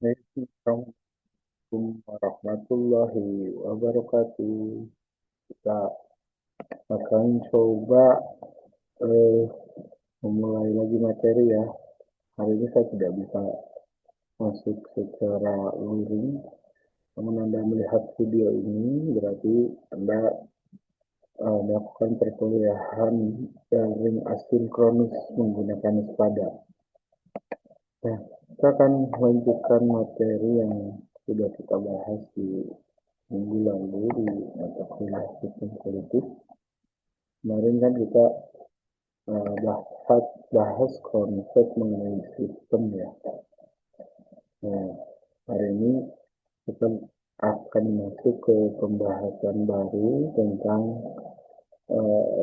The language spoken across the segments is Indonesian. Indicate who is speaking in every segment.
Speaker 1: Assalamualaikum warahmatullahi wabarakatuh. Kita akan coba eh, memulai lagi materi ya. Hari ini saya tidak bisa masuk secara luring. Namun Anda melihat video ini berarti Anda melakukan perkuliahan daring asinkronus menggunakan Spada. Nah, kita akan melanjutkan materi yang sudah kita bahas di minggu lalu di mata kuliah sistem politik. Kemarin kan kita bahas konsep mengenai sistem ya. Nah, hari ini kita akan masuk ke pembahasan baru tentang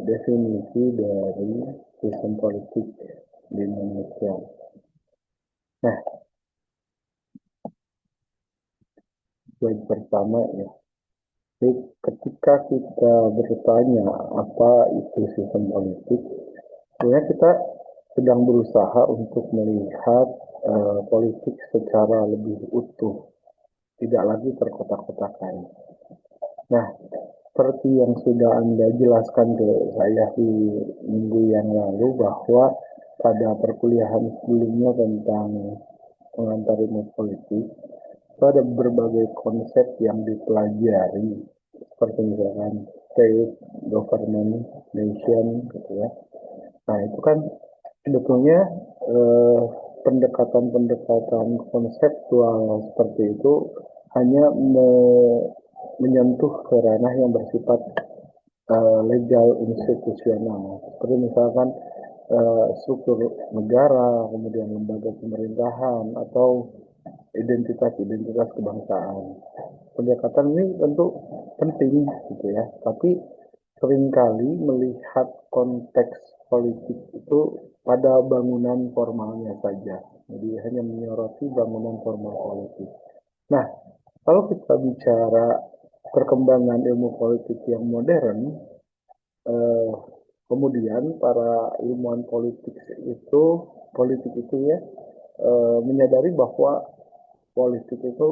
Speaker 1: definisi dari sistem politik di Indonesia. Nah, slide pertama ya. Jadi ketika kita bertanya apa itu sistem politik, sebenarnya kita sedang berusaha untuk melihat politik secara lebih utuh, tidak lagi terkotak-kotakan. Nah, seperti yang sudah Anda jelaskan ke saya di minggu yang lalu bahwa pada perkuliahan sebelumnya tentang pengantar ilmu politik, itu ada berbagai konsep yang dipelajari, seperti misalkan state, government, nation, gitu ya. Nah, itu kan sebetulnya eh, pendekatan-pendekatan konseptual seperti itu hanya menyentuh ke ranah yang bersifat legal institusional. Seperti misalkan struktur negara, kemudian lembaga pemerintahan, atau identitas-identitas kebangsaan. Pendekatan ini tentu penting gitu ya, tapi seringkali melihat konteks politik itu pada bangunan formalnya saja. Jadi hanya menyoroti bangunan formal politik. Nah, kalau kita bicara perkembangan ilmu politik yang modern, eh, kemudian para ilmuwan politik itu ya menyadari bahwa politik itu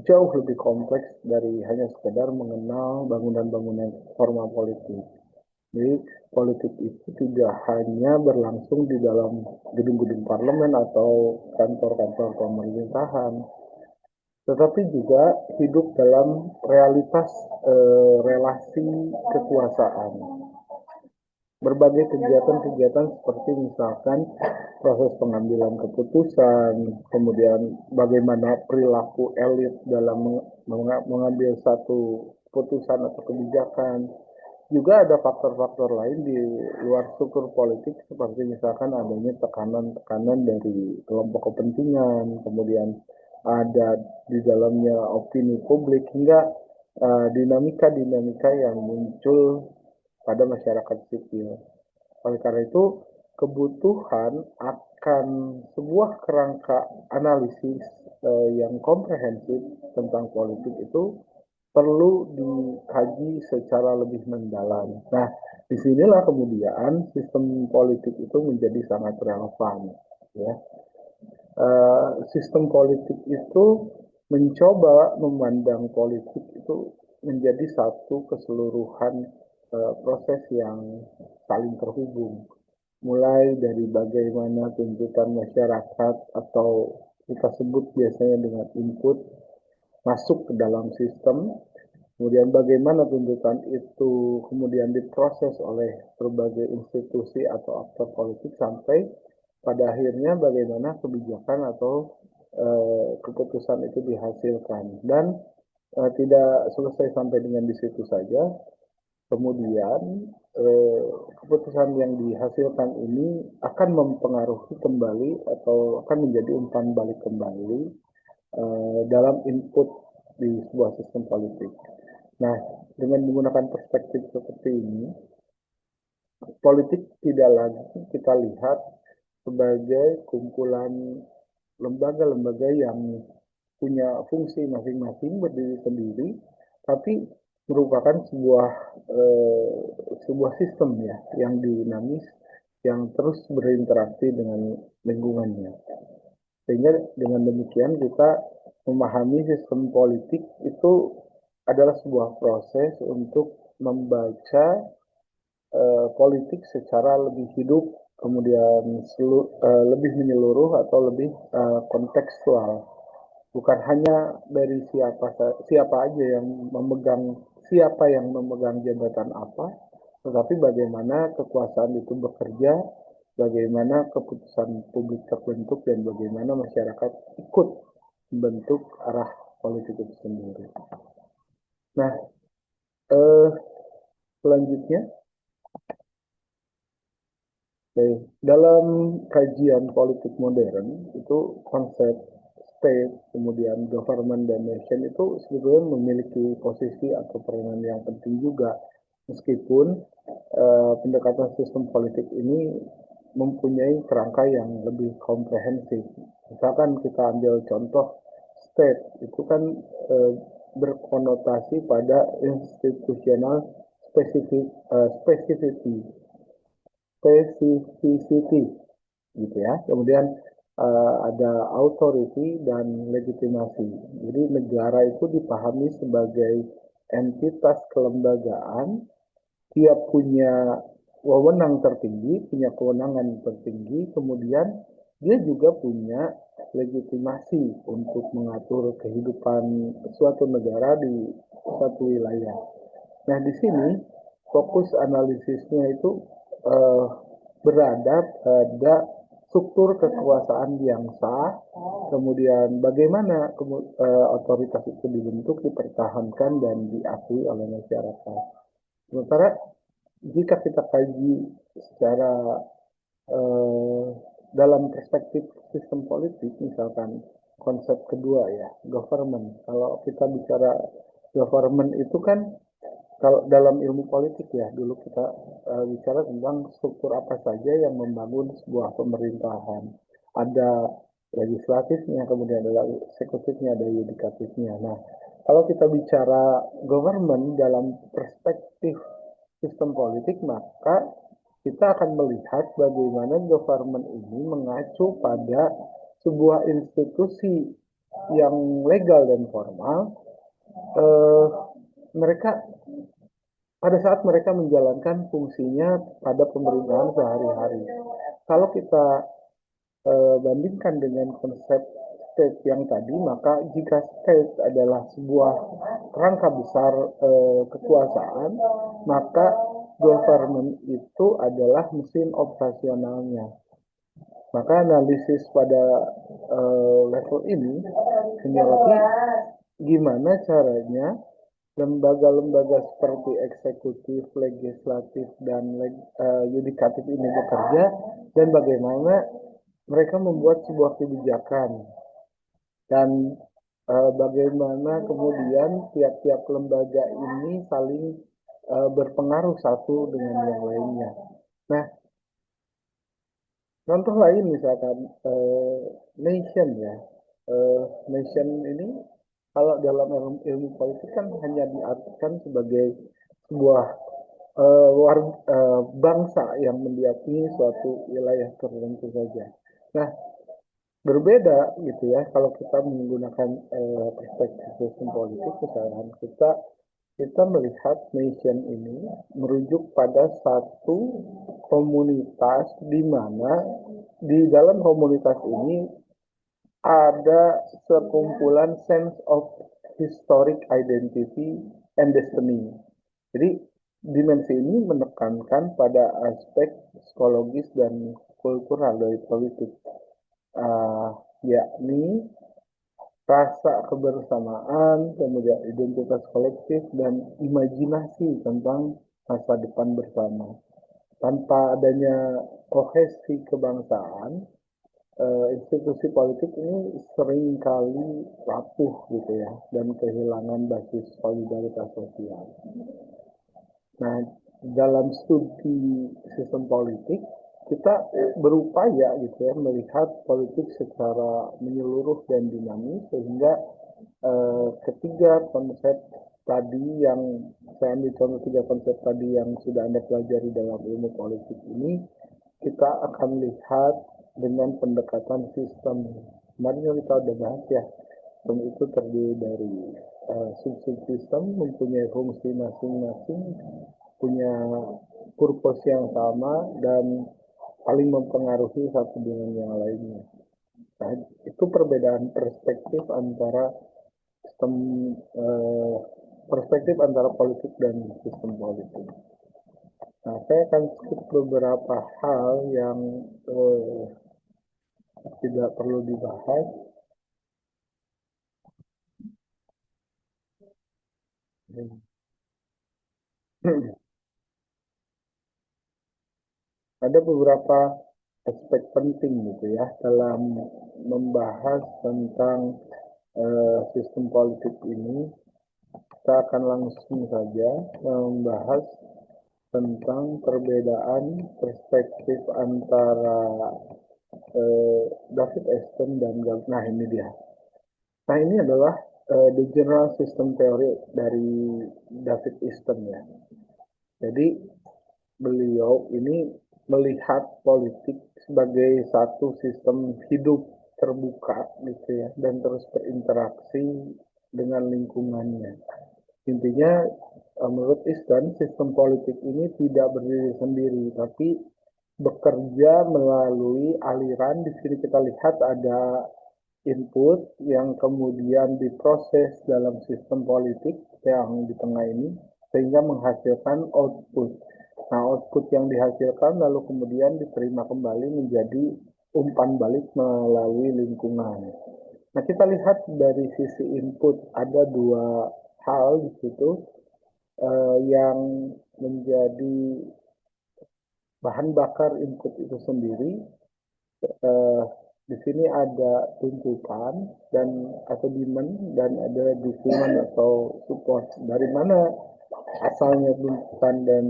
Speaker 1: jauh lebih kompleks dari hanya sekedar mengenal bangunan-bangunan formal politik. Jadi politik itu tidak hanya berlangsung di dalam gedung-gedung parlemen atau kantor-kantor pemerintahan, tetapi juga hidup dalam realitas relasi kekuasaan. Berbagai kegiatan-kegiatan seperti misalkan proses pengambilan keputusan, kemudian bagaimana perilaku elit dalam mengambil satu keputusan atau kebijakan. Juga ada faktor-faktor lain di luar struktur politik seperti misalkan adanya tekanan-tekanan dari kelompok kepentingan, kemudian ada di dalamnya opini publik hingga dinamika-dinamika yang muncul pada masyarakat sipil. Oleh karena itu, kebutuhan akan sebuah kerangka analisis yang komprehensif tentang politik itu perlu dikaji secara lebih mendalam. Nah, disinilah kemudian sistem politik itu menjadi sangat relevan. Ya. Sistem politik itu mencoba memandang politik itu menjadi satu keseluruhan proses yang saling terhubung. Mulai dari bagaimana tuntutan masyarakat atau kita sebut biasanya dengan input masuk ke dalam sistem, kemudian bagaimana tuntutan itu kemudian diproses oleh berbagai institusi atau aktor politik sampai pada akhirnya bagaimana kebijakan atau keputusan itu dihasilkan. Dan tidak selesai sampai dengan di situ saja, kemudian keputusan yang dihasilkan ini akan mempengaruhi kembali atau akan menjadi umpan balik kembali dalam input di sebuah sistem politik. Nah, dengan menggunakan perspektif seperti ini, politik tidak lagi kita lihat sebagai kumpulan lembaga-lembaga yang punya fungsi masing-masing berdiri sendiri, tapi merupakan sebuah sistem ya yang dinamis yang terus berinteraksi dengan lingkungannya. Sehingga dengan demikian kita memahami sistem politik itu adalah sebuah proses untuk membaca politik secara lebih hidup, kemudian lebih menyeluruh atau lebih kontekstual. Bukan hanya dari siapa aja yang memegang jabatan apa, tetapi bagaimana kekuasaan itu bekerja, bagaimana keputusan publik terbentuk, dan bagaimana masyarakat ikut membentuk arah politik itu sendiri. Nah, selanjutnya, dalam kajian politik modern itu konsep state, kemudian government dan nation itu sebetulnya memiliki posisi atau peranan yang penting juga, meskipun pendekatan sistem politik ini mempunyai kerangka yang lebih komprehensif. Misalkan kita ambil contoh state, itu kan eh, berkonotasi pada institusional specificity, specificity gitu ya. Kemudian ada authority dan legitimasi. Jadi negara itu dipahami sebagai entitas kelembagaan, dia punya wewenang tertinggi, punya kewenangan tertinggi, kemudian dia juga punya legitimasi untuk mengatur kehidupan suatu negara di suatu wilayah. Nah, di sini fokus analisisnya itu eh, berada pada struktur kekuasaan yang sah, kemudian bagaimana otoritas itu dibentuk, dipertahankan, dan diakui oleh masyarakat. Sementara jika kita kaji secara eh, dalam perspektif sistem politik, misalkan konsep kedua ya, government. Kalau kita bicara government itu kan, kalau dalam ilmu politik ya, dulu kita bicara tentang struktur apa saja yang membangun sebuah pemerintahan. Ada legislatifnya, kemudian ada eksekutifnya, ada yudikatifnya. Nah, kalau kita bicara government dalam perspektif sistem politik, maka kita akan melihat bagaimana government ini mengacu pada sebuah institusi yang legal dan formal. eh, Mereka pada saat mereka menjalankan fungsinya pada pemerintahan sehari-hari. Kalau kita bandingkan dengan konsep state yang tadi, maka jika state adalah sebuah kerangka besar kekuasaan, maka government itu adalah mesin operasionalnya. Maka analisis pada level ini menyoroti gimana caranya lembaga-lembaga seperti eksekutif, legislatif, dan yudikatif ini bekerja, dan bagaimana mereka membuat sebuah kebijakan, dan bagaimana kemudian tiap-tiap lembaga ini saling berpengaruh satu dengan yang lainnya. Nah, contoh lain misalkan nation ya. Nation ini kalau dalam ilmu politik kan hanya diartikan sebagai sebuah bangsa yang mendiami suatu wilayah tertentu saja. Nah, berbeda gitu ya kalau kita menggunakan perspektif sistem politik, misalkan kita melihat nation ini merujuk pada satu komunitas, di mana di dalam komunitas ini ada sekumpulan sense of historic identity and destiny. Jadi dimensi ini menekankan pada aspek psikologis dan kultural dari politik, yakni rasa kebersamaan, kemudian identitas kolektif, dan imajinasi tentang masa depan bersama. Tanpa adanya kohesi kebangsaan, institusi politik ini seringkali rapuh gitu ya, dan kehilangan basis solidaritas sosial. Nah, dalam studi sistem politik, kita berupaya gitu ya melihat politik secara menyeluruh dan dinamis, sehingga ketiga konsep tadi yang saya ambil contoh, tiga konsep tadi yang sudah Anda pelajari dalam ilmu politik ini, kita akan lihat dengan pendekatan sistem. Kemarin kita udah bahas ya, Sistem itu terdiri dari subsistem mempunyai fungsi masing-masing, punya purpose yang sama dan saling mempengaruhi satu dengan yang lainnya. Nah, itu perbedaan perspektif antara sistem eh, perspektif antara politik dan sistem politik. Nah, saya akan skip beberapa hal yang tidak perlu dibahas. Ada beberapa aspek penting gitu ya dalam membahas tentang sistem politik ini. Kita akan langsung saja membahas tentang perbedaan perspektif antara David Easton dan nah ini dia. Nah ini adalah the general system theory dari David Easton ya. Jadi beliau ini melihat politik sebagai satu sistem hidup terbuka gitu ya dan terus berinteraksi dengan lingkungannya. Intinya menurut Islam sistem politik ini tidak berdiri sendiri tapi bekerja melalui aliran. Di sini kita lihat ada input yang kemudian diproses dalam sistem politik yang di tengah ini sehingga menghasilkan output. Nah, output yang dihasilkan lalu kemudian diterima kembali menjadi umpan balik melalui lingkungan. Nah, kita lihat dari sisi input ada dua hal di situ yang menjadi bahan bakar input itu sendiri. eh, di sini ada tuntutan dan atau demand dan ada dukungan atau support. Dari mana asalnya tuntutan dan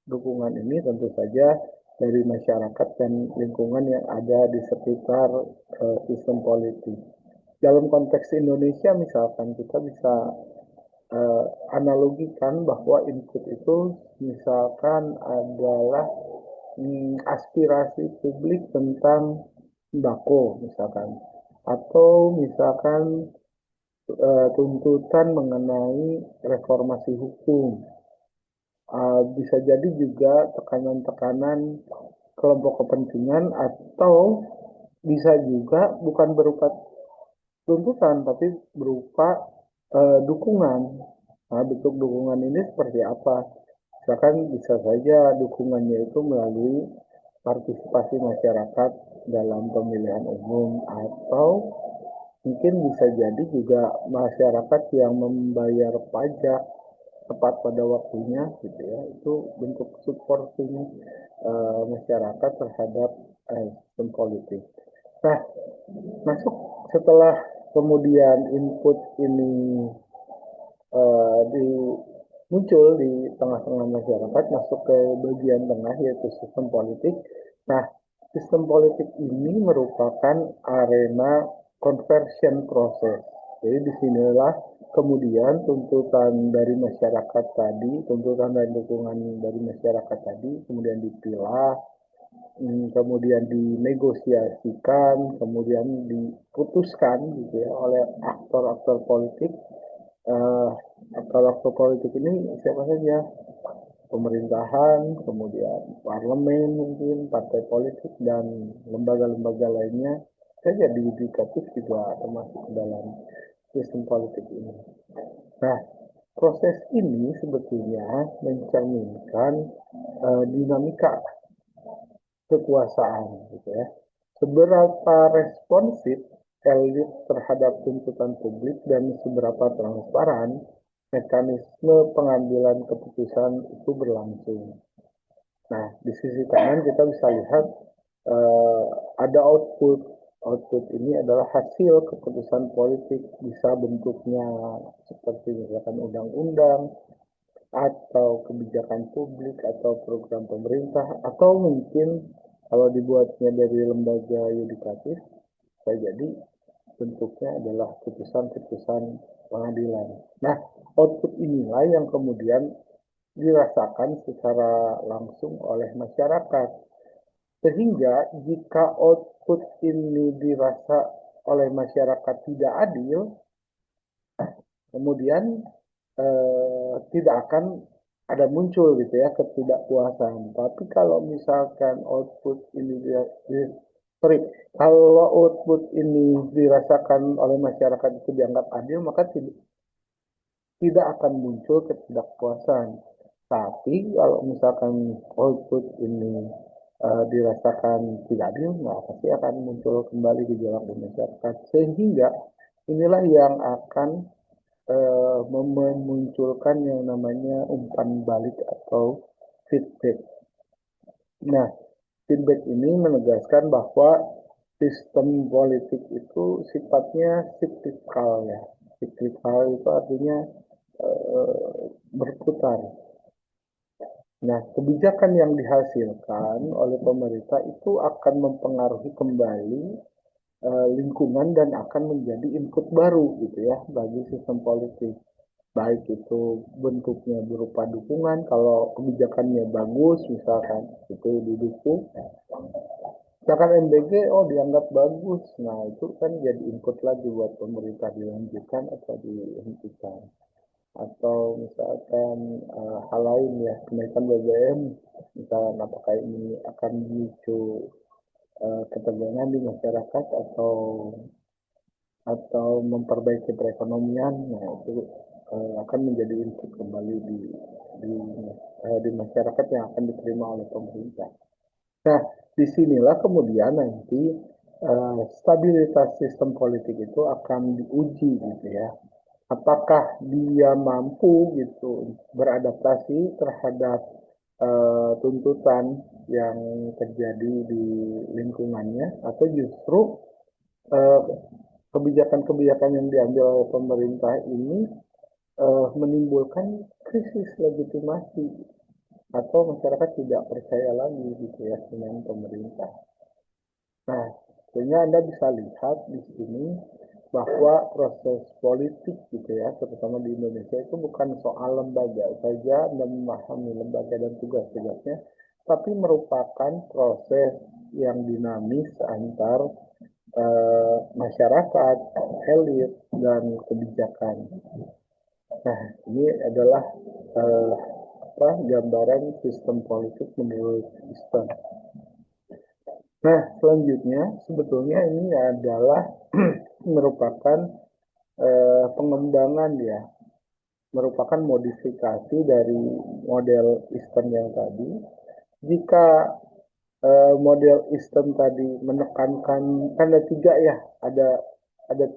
Speaker 1: dukungan ini? Tentu saja dari masyarakat dan lingkungan yang ada di sekitar sistem politik. Dalam konteks Indonesia misalkan kita bisa analogikan bahwa input itu misalkan adalah aspirasi publik tentang sembako misalkan, atau misalkan tuntutan mengenai reformasi hukum. Bisa jadi juga tekanan-tekanan kelompok kepentingan atau bisa juga bukan berupa tuntutan tapi berupa dukungan. Nah, bentuk dukungan ini seperti apa? Misalkan bisa saja dukungannya itu melalui partisipasi masyarakat dalam pemilihan umum atau mungkin bisa jadi juga masyarakat yang membayar pajak tepat pada waktunya gitu ya, itu bentuk supporting masyarakat terhadap sistem politik. Nah, masuk setelah kemudian input ini di muncul di tengah-tengah masyarakat, masuk ke bagian tengah yaitu sistem politik. Nah, sistem politik ini merupakan arena conversion proses. Jadi disinilah kemudian tuntutan dari masyarakat tadi, tuntutan dan dukungan dari masyarakat tadi, kemudian dipilah, kemudian dinegosiasikan, kemudian diputuskan gitu ya oleh aktor-aktor politik. Uh, Aktor-aktor politik ini siapa saja? Pemerintahan, kemudian parlemen mungkin, partai politik, dan lembaga-lembaga lainnya. Saja di yudikatif juga termasuk dalam sistem politik ini. Nah, proses ini sebetulnya mencerminkan dinamika kekuasaan gitu ya. Seberapa responsif elit terhadap tuntutan publik dan seberapa transparan mekanisme pengambilan keputusan itu berlangsung. Nah, di sisi kanan kita bisa lihat ada output. Output ini adalah hasil keputusan politik, bisa bentuknya seperti misalkan undang-undang, atau kebijakan publik, atau program pemerintah, atau mungkin kalau dibuatnya dari lembaga yudikatif, bisa jadi bentuknya adalah putusan-putusan pengadilan. Nah, output inilah yang kemudian dirasakan secara langsung oleh masyarakat. Sehingga jika output ini dirasa oleh masyarakat tidak adil, kemudian tidak akan ada muncul gitu ya ketidakpuasan. Tapi kalau misalkan output ini sorry, kalau output ini dirasakan oleh masyarakat itu dianggap adil, maka tidak akan muncul ketidakpuasan. Tapi kalau misalkan output ini dirasakan tidak adil, maka pasti akan muncul kembali gejolak di masyarakat. Sehingga inilah yang akan memunculkan yang namanya umpan balik atau feedback. Nah, feedback ini menegaskan bahwa sistem politik itu sifatnya siklikal ya. Siklikal itu artinya berputar. Nah, kebijakan yang dihasilkan oleh pemerintah itu akan mempengaruhi kembali lingkungan dan akan menjadi input baru gitu ya bagi sistem politik. Baik itu bentuknya berupa dukungan, kalau kebijakannya bagus misalkan itu didukung. Misalkan MBG, oh dianggap bagus, nah itu kan jadi input lagi buat pemerintah dilanjutkan atau dihentikan. Atau misalkan hal lain ya, kenaikan BBM, misalkan apakah ini akan memicu ketegangan di masyarakat atau memperbaiki perekonomian, nah itu akan menjadi input kembali di, di masyarakat yang akan diterima oleh pemerintah. Nah, disinilah kemudian nanti stabilitas sistem politik itu akan diuji gitu ya. Apakah dia mampu gitu beradaptasi terhadap tuntutan yang terjadi di lingkungannya atau justru eh, kebijakan-kebijakan yang diambil oleh pemerintah ini menimbulkan krisis legitimasi atau masyarakat tidak percaya lagi gitu ya dengan pemerintah. Nah, sehingga Anda bisa lihat di sini bahwa proses politik gitu ya, terutama di Indonesia itu bukan soal lembaga saja dan memahami lembaga dan tugas-tugasnya, tapi merupakan proses yang dinamis antar masyarakat, elit, dan kebijakan. Nah, ini adalah eh, gambaran sistem politik menurut Easton. Nah, selanjutnya sebetulnya ini adalah merupakan pengembangan ya, merupakan modifikasi dari model Easton yang tadi. Jika model Easton tadi menekankan kan ada tiga ya, ada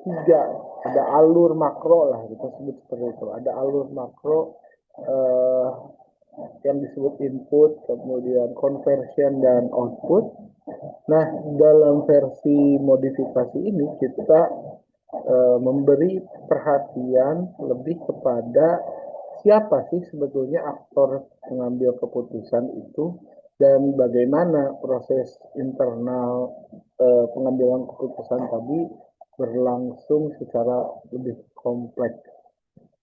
Speaker 1: tiga, ada alur makro lah kita sebut seperti itu. Ada alur makro eh, yang disebut input, kemudian conversion dan output. Nah, dalam versi modifikasi ini kita memberi perhatian lebih kepada siapa sih sebetulnya aktor mengambil keputusan itu dan bagaimana proses internal pengambilan keputusan tadi berlangsung secara lebih kompleks.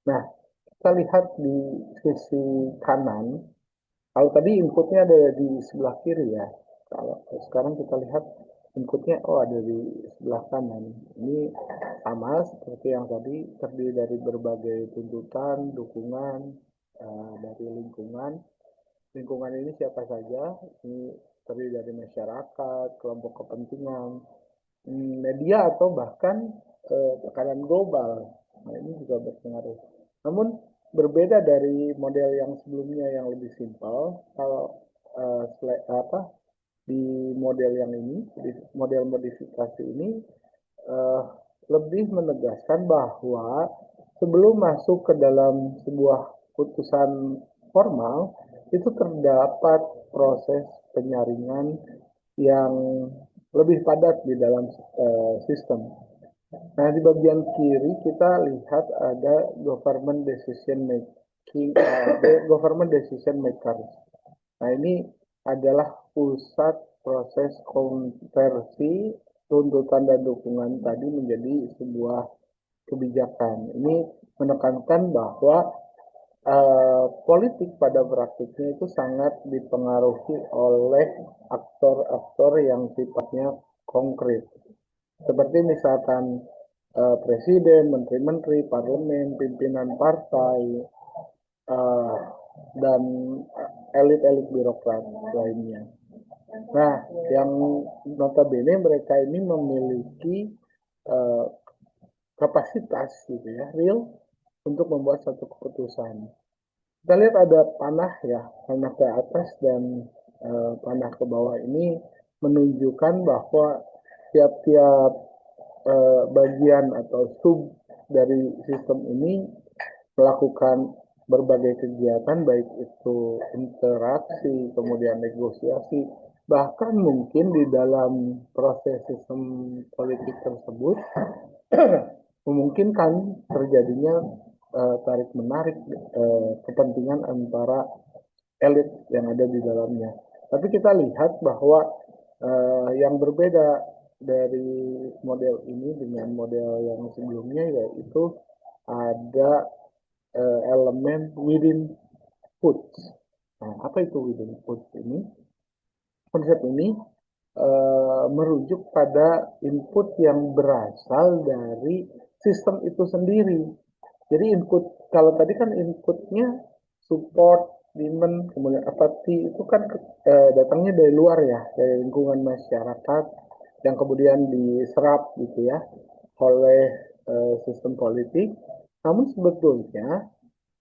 Speaker 1: Nah, kita lihat di sisi kanan. Kalau tadi inputnya ada di sebelah kiri ya. Kalau sekarang kita lihat inputnya ada di sebelah kanan. Ini sama seperti yang tadi, terdiri dari berbagai tuntutan, dukungan dari lingkungan. Lingkungan ini siapa saja? Ini terdiri dari masyarakat, kelompok kepentingan, media atau bahkan tekanan global. Nah, ini juga berpengaruh. Namun berbeda dari model yang sebelumnya yang lebih simpel, kalau di model yang ini, di model modifikasi ini uh, lebih menegaskan bahwa sebelum masuk ke dalam sebuah putusan formal itu terdapat proses penyaringan yang lebih padat di dalam sistem. Nah, di bagian kiri kita lihat ada government decision making, government decision makers. Nah, ini adalah pusat proses konversi tuntutan dan dukungan tadi menjadi sebuah kebijakan. Ini menekankan bahwa politik pada praktiknya itu sangat dipengaruhi oleh aktor-aktor yang sifatnya konkret. Seperti misalkan presiden, menteri-menteri, parlemen, pimpinan partai, uh, dan elit-elit birokrat lainnya. Nah, yang notabene mereka ini memiliki uh, kapasitas gitu ya, real untuk membuat satu keputusan. Kita lihat ada panah ya, panah ke atas dan panah ke bawah ini menunjukkan bahwa tiap-tiap bagian atau sub dari sistem ini melakukan berbagai kegiatan, baik itu interaksi, kemudian negosiasi, bahkan mungkin di dalam proses sistem politik tersebut memungkinkan terjadinya tarik-menarik kepentingan antara elit yang ada di dalamnya. Tapi kita lihat bahwa yang berbeda dari model ini dengan model yang sebelumnya yaitu ada elemen within foods. Nah, apa itu within foods ini? Konsep ini merujuk pada input yang berasal dari sistem itu sendiri. Jadi input, kalau tadi kan inputnya support, demand, kemudian apati itu kan datangnya dari luar ya, dari lingkungan masyarakat yang kemudian diserap gitu ya oleh sistem politik. Namun sebetulnya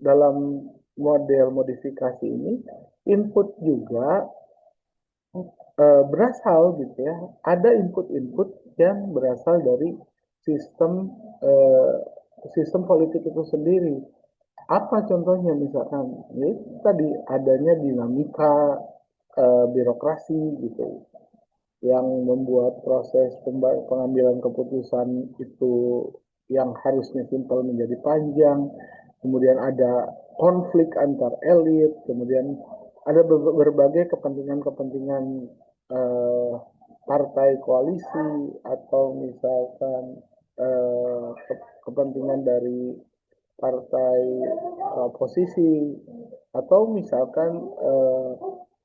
Speaker 1: dalam model modifikasi ini input juga berasal gitu ya. Ada input-input yang berasal dari sistem eh, sistem politik itu sendiri. Apa contohnya misalkan? Ya, tadi adanya dinamika birokrasi gitu yang membuat proses pengambilan keputusan itu yang harusnya simpel menjadi panjang, kemudian ada konflik antar elit, kemudian ada berbagai kepentingan-kepentingan eh, partai koalisi atau misalkan kepentingan dari partai oposisi atau misalkan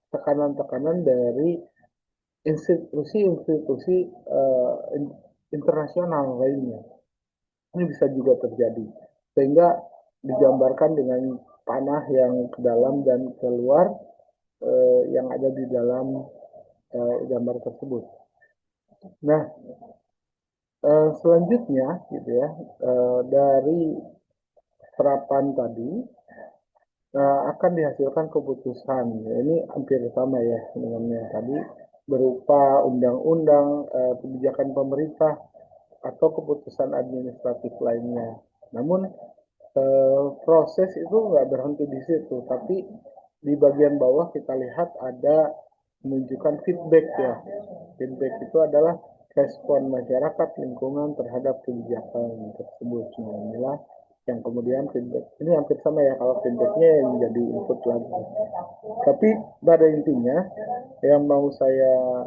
Speaker 1: tekanan-tekanan dari institusi-institusi internasional lainnya. Ini bisa juga terjadi. Sehingga digambarkan dengan panah yang ke dalam dan keluar yang ada di dalam gambar tersebut. Nah, selanjutnya gitu ya, dari serapan tadi akan dihasilkan keputusan. Ini hampir sama ya dengan yang tadi, berupa undang-undang, kebijakan pemerintah, atau keputusan administratif lainnya. Namun proses itu nggak berhenti di situ, tapi di bagian bawah kita lihat ada menunjukkan feedback ya. Feedback itu adalah respon masyarakat lingkungan terhadap kebijakan tersebut. Nah, inilah yang kemudian feedback ini hampir sama ya, kalau feedbacknya yang menjadi input lagi. Tapi pada intinya yang mau saya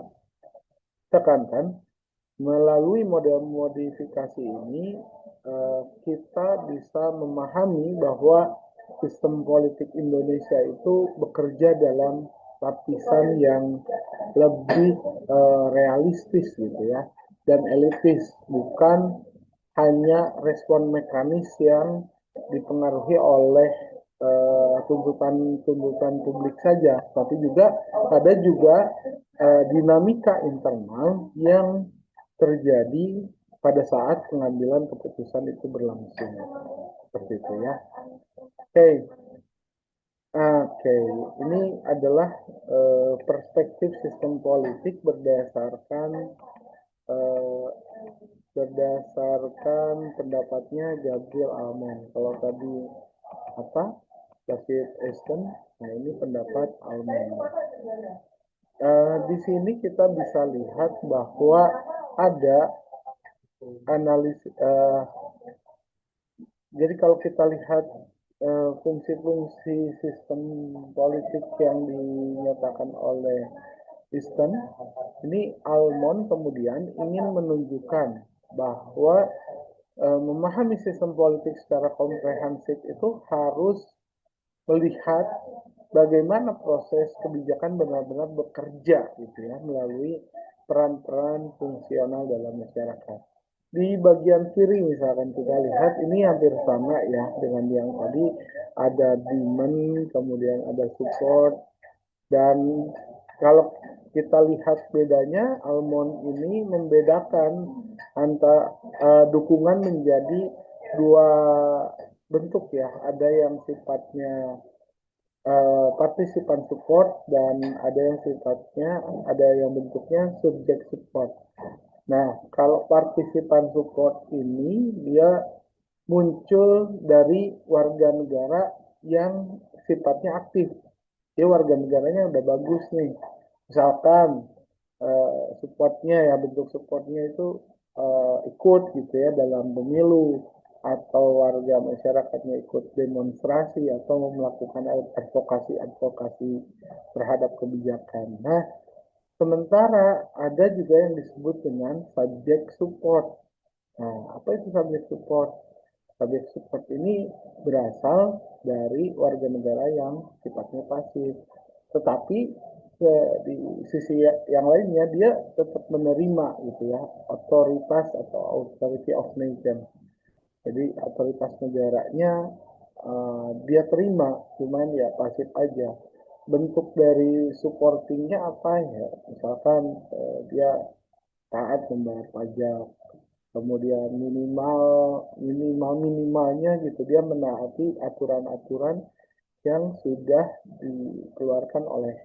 Speaker 1: tekankan, melalui model modifikasi ini kita bisa memahami bahwa sistem politik Indonesia itu bekerja dalam lapisan yang lebih realistis gitu ya, dan elitis, bukan hanya respon mekanis yang dipengaruhi oleh tuntutan-tuntutan publik saja, tapi juga ada juga dinamika internal yang terjadi pada saat pengambilan keputusan itu berlangsung. Seperti itu ya. Oke, Oke, ini adalah perspektif sistem politik uh, berdasarkan pendapatnya Gabriel Almond. Kalau tadi apa? David Easton, nah ini pendapat Almond. Di sini kita bisa lihat bahwa ada analisis. Jadi kalau kita lihat fungsi-fungsi sistem politik yang dinyatakan oleh Easton, ini Almond kemudian ingin menunjukkan bahwa memahami sistem politik secara komprehensif itu harus melihat bagaimana proses kebijakan benar-benar bekerja gitu ya, melalui peran-peran fungsional dalam masyarakat. Di bagian kiri misalkan kita lihat ini hampir sama ya dengan yang tadi, ada demand, kemudian ada support, dan kalau kita lihat bedanya, Almond ini membedakan antara dukungan menjadi dua bentuk ya, ada yang sifatnya partisipan support dan ada yang bentuknya subject support. Nah, kalau partisipan support ini dia muncul dari warga negara yang sifatnya aktif. Dia warga negaranya udah bagus nih. Misalkan supportnya ya, bentuk supportnya itu ikut gitu ya dalam pemilu, atau warga masyarakatnya ikut demonstrasi atau melakukan advokasi terhadap kebijakan. Nah, sementara ada juga yang disebut dengan subject support. Nah, apa itu subject support? Subject support ini berasal dari warga negara yang sifatnya pasif. Tetapi di sisi yang lainnya dia tetap menerima gitu ya, otoritas atau authority of nation. Jadi otoritas negaranya dia terima, cuman ya pasif aja. Bentuk dari supportingnya apa ya? Misalkan dia taat membayar pajak, kemudian minimalnya gitu dia menaati aturan-aturan yang sudah dikeluarkan oleh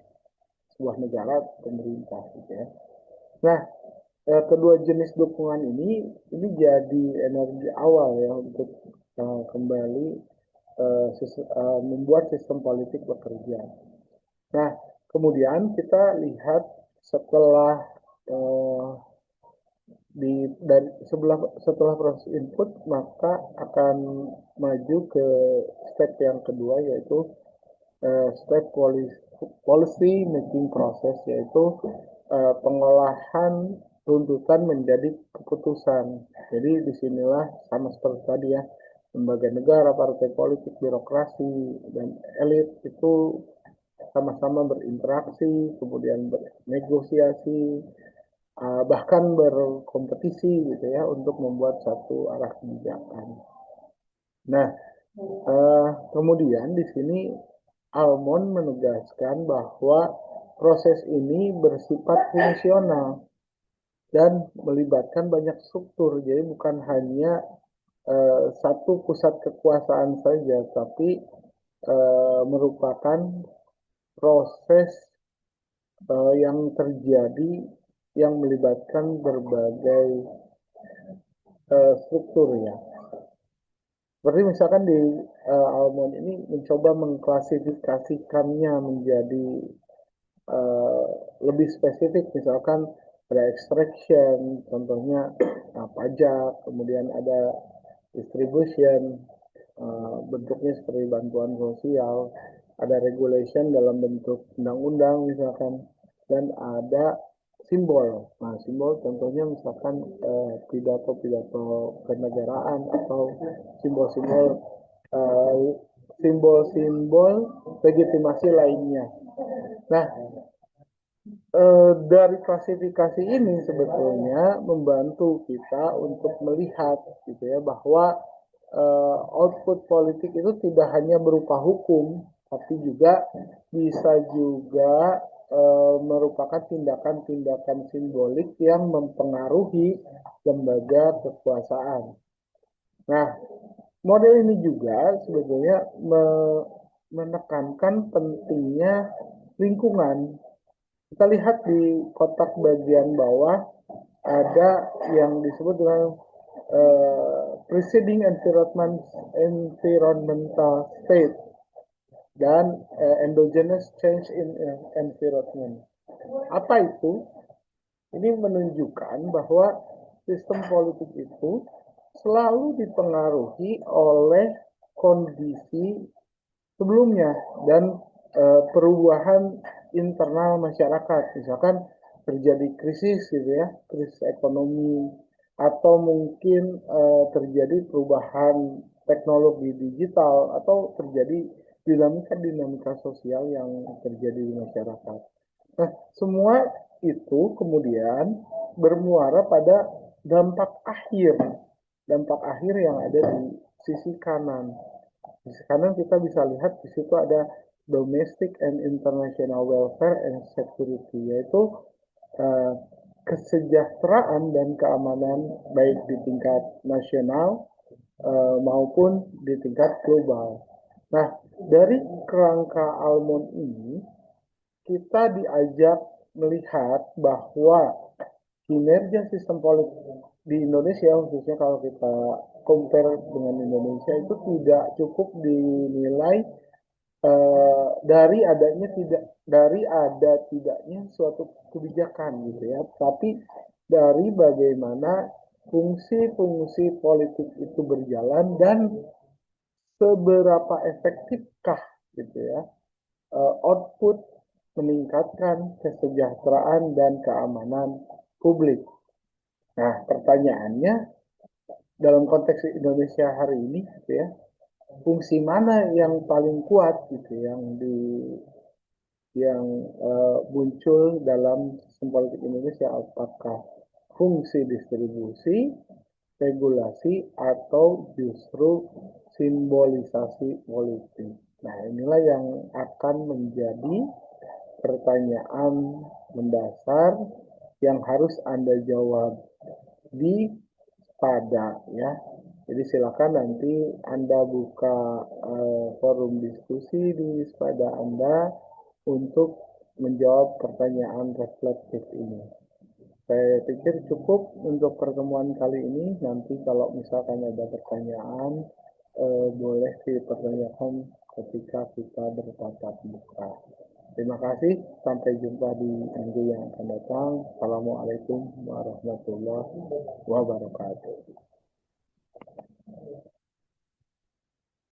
Speaker 1: sebuah negara pemerintah gitu ya. Nah, kedua jenis dukungan ini jadi energi awal ya untuk kembali membuat sistem politik bekerja. Nah, kemudian kita lihat setelah setelah proses input, maka akan maju ke step yang kedua, yaitu step policy making process, yaitu pengolahan tuntutan menjadi keputusan. Jadi disinilah sama seperti tadi ya, lembaga negara, partai politik, birokrasi, dan elit itu sama-sama berinteraksi, kemudian bernegosiasi, bahkan berkompetisi gitu ya untuk membuat satu arah kebijakan. Nah, kemudian di sini Almond menegaskan bahwa proses ini bersifat fungsional dan melibatkan banyak struktur. Jadi bukan hanya satu pusat kekuasaan saja, tapi merupakan proses yang terjadi yang melibatkan berbagai struktur ya. Seperti misalkan di Almond ini mencoba mengklasifikasikannya menjadi lebih spesifik, misalkan ada extraction, contohnya pajak, kemudian ada distribution, bentuknya seperti bantuan sosial, ada regulation dalam bentuk undang-undang misalkan, dan ada simbol. Nah, simbol contohnya misalkan pidato-pidato kenegaraan atau simbol-simbol simbol-simbol legitimasi lainnya. Nah, dari klasifikasi ini sebetulnya membantu kita untuk melihat gitu ya bahwa output politik itu tidak hanya berupa hukum, tapi juga bisa juga merupakan tindakan-tindakan simbolik yang mempengaruhi lembaga kekuasaan. Nah, model ini juga sebetulnya menekankan pentingnya lingkungan. Kita lihat di kotak bagian bawah ada yang disebut dengan preceding environmental state dan endogenous change in environment. Apa itu? Ini menunjukkan bahwa sistem politik itu selalu dipengaruhi oleh kondisi sebelumnya dan perubahan internal masyarakat. Misalkan terjadi krisis gitu ya, krisis ekonomi, atau mungkin terjadi perubahan teknologi digital, atau terjadi dinamika-dinamika sosial yang terjadi di masyarakat. Nah, semua itu kemudian bermuara pada dampak akhir, dampak akhir yang ada di sisi kanan. Di sisi kanan kita bisa lihat di situ ada domestic and international welfare and security, yaitu eh, kesejahteraan dan keamanan baik di tingkat nasional maupun di tingkat global. Nah, dari kerangka Almond ini kita diajak melihat bahwa kinerja sistem politik di Indonesia, khususnya kalau kita compare dengan Indonesia, itu tidak cukup dinilai dari ada tidaknya suatu kebijakan gitu ya, tapi dari bagaimana fungsi-fungsi politik itu berjalan dan seberapa efektifkah gitu ya output meningkatkan kesejahteraan dan keamanan publik. Nah, pertanyaannya dalam konteks Indonesia hari ini gitu ya, fungsi mana yang paling kuat gitu yang muncul dalam sistem politik Indonesia, apakah fungsi distribusi, regulasi, atau justru simbolisasi politik. Nah, inilah yang akan menjadi pertanyaan mendasar yang harus Anda jawab di SPADA ya. Jadi silakan nanti Anda buka forum diskusi di SPADA Anda untuk menjawab pertanyaan reflektif ini. Saya pikir cukup untuk pertemuan kali ini. Nanti kalau misalkan ada pertanyaan, boleh dipertanyakan ketika kita bertatap muka. Terima kasih. Sampai jumpa di minggu yang akan datang. Assalamualaikum warahmatullahi wabarakatuh.